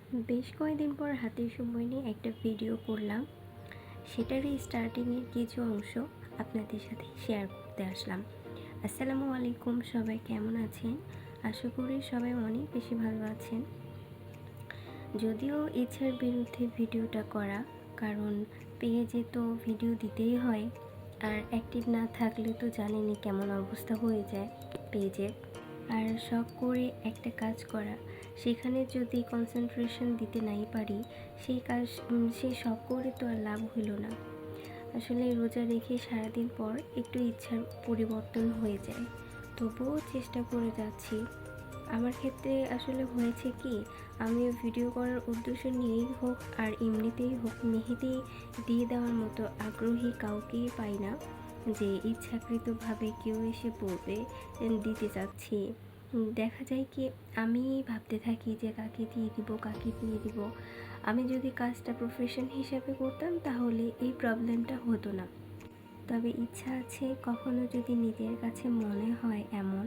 বেশ কয়েকদিন পর হাতে সময় নিয়ে একটা ভিডিও করলাম, সেটারই স্টার্টিংয়ের কিছু অংশ আপনাদের সাথে শেয়ার করতে আসলাম। আসসালামু আলাইকুম, সবাই কেমন আছেন? আশা করি সবাই অনেক বেশি ভালো আছেন। যদিও ইচ্ছার বিরুদ্ধে ভিডিওটা করা, কারণ পেজে তো ভিডিও দিতেই হয়, আর অ্যাক্টিভ না থাকলে তো জানেনই কেমন অবস্থা হয়ে যায় পেজে। আর শখ করে একটা কাজ করা, সেখানে যদি কনসেন্ট্রেশন দিতে নাই পারি, সেই শখ করে তো আর লাভ হইল না। আসলে রোজা রেখে সারাদিন পর একটু ইচ্ছার পরিবর্তন হয়ে যায়, তবুও চেষ্টা করে যাচ্ছি। আমার ক্ষেত্রে আসলে হয়েছে কি, আমি ভিডিও করার উদ্দেশ্য নিয়েই হোক আর এমনিতেই হোক, মেহেদি দিয়ে দেওয়ার মতো আগ্রহী কাউকেই পাই না যে ইচ্ছাকৃতভাবে কেউ এসে বলবে দিতে চাচ্ছি। দেখা যায় কি, আমি ভাবতে থাকি যে কাকে দিয়ে দিব, কাকে দিয়ে দিব। আমি যদি কাজটা প্রফেশন হিসাবে করতাম তাহলে এই প্রবলেমটা হতো না। তবে ইচ্ছা আছে, কখনো যদি নিজের কাছে মনে হয় এমন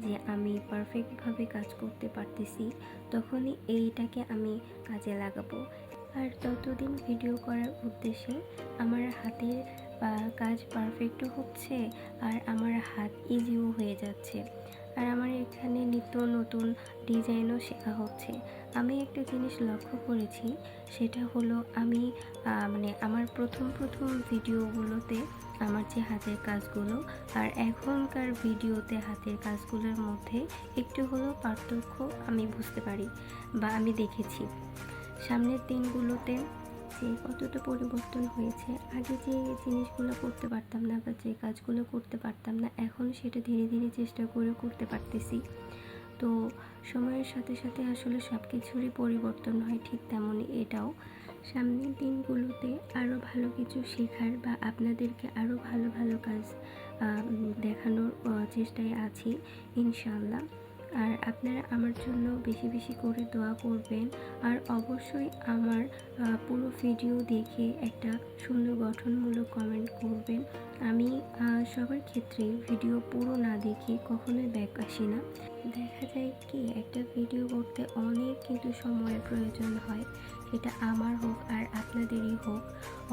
যে আমি পারফেক্টভাবে কাজ করতে পারতেছি, তখনই এইটাকে আমি কাজে লাগাবো। আর ততদিন ভিডিও করার উদ্দেশ্যে আমার হাতের কাজ পারফেক্টও হচ্ছে, আর আমার হাত ইজিও হয়ে যাচ্ছে। আর আমার এখানে নিত্য নতুন ডিজাইনও শেখা হচ্ছে। আমি একটা জিনিস লক্ষ্য করেছি, সেটা হলো আমি আমার প্রথম ভিডিওগুলোতে আমার যে হাতের কাজগুলো আর এখনকার ভিডিওতে হাতের কাজগুলোর মধ্যে একটু হলেও পার্থক্য আমি বুঝতে পারি বা আমি দেখেছি। সামনের দিনগুলোতে যে কতটা পরিবর্তন হয়েছে, আগে যে জিনিসগুলো করতে পারতাম না বা যে কাজগুলো করতে পারতাম না, এখন সেটা ধীরে ধীরে চেষ্টা করে করতে পারতেছি। তো সময়ের সাথে সাথে আসলে সব কিছুরই পরিবর্তন হয়, ঠিক তেমনই এটাও। সামনের দিনগুলোতে আরও ভালো কিছু শেখার বা আপনাদেরকে আরও ভালো ভালো কাজ দেখানোর চেষ্টায় আছি ইনশাআল্লাহ। আর আপনারা আমার জন্য বেশি বেশি করে দোয়া করবেন, আর অবশ্যই আমার পুরো ভিডিও দেখে একটা সুন্দর গঠনমূলক কমেন্ট করবেন। আমি সবার ক্ষেত্রে ভিডিও পুরো না দেখে কখনোই ব্যাক আসি না। দেখা যায় কি, একটা ভিডিও করতে অনেক কিন্তু সময়ের প্রয়োজন হয়, সেটা আমার হোক আর আপনাদেরই হোক,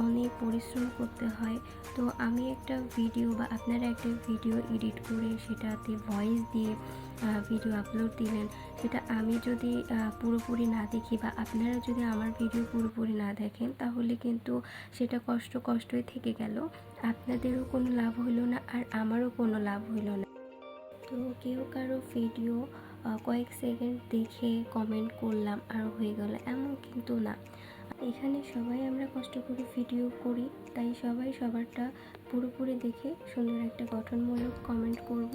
অনেক পরিশ্রম করতে হয়। তো আমি একটা ভিডিও বা আপনারা একটা ভিডিও এডিট করে সেটাতে ভয়েস দিয়ে ভিডিও আপলোড দিলেন, সেটা আমি যদি পুরোপুরি না দেখি বা আপনারা যদি আমার ভিডিও পুরোপুরি না দেখেন, তাহলে কিন্তু সেটা কষ্টই থেকে গেল। আপনাদেরও কোনো লাভ হইল না, আর আমারও কোনো লাভ হইল না। তো কেউ কারো ভিডিও কয়েক সেকেন্ড দেখে কমেন্ট করলাম আর হয়ে গেল, এমন কিন্তু না। এখানে সবাই আমরা কষ্ট করে ভিডিও করি, তাই সবাই সবারটা পুরোপুরি দেখে সুন্দর একটা গঠনমূলক কমেন্ট করব।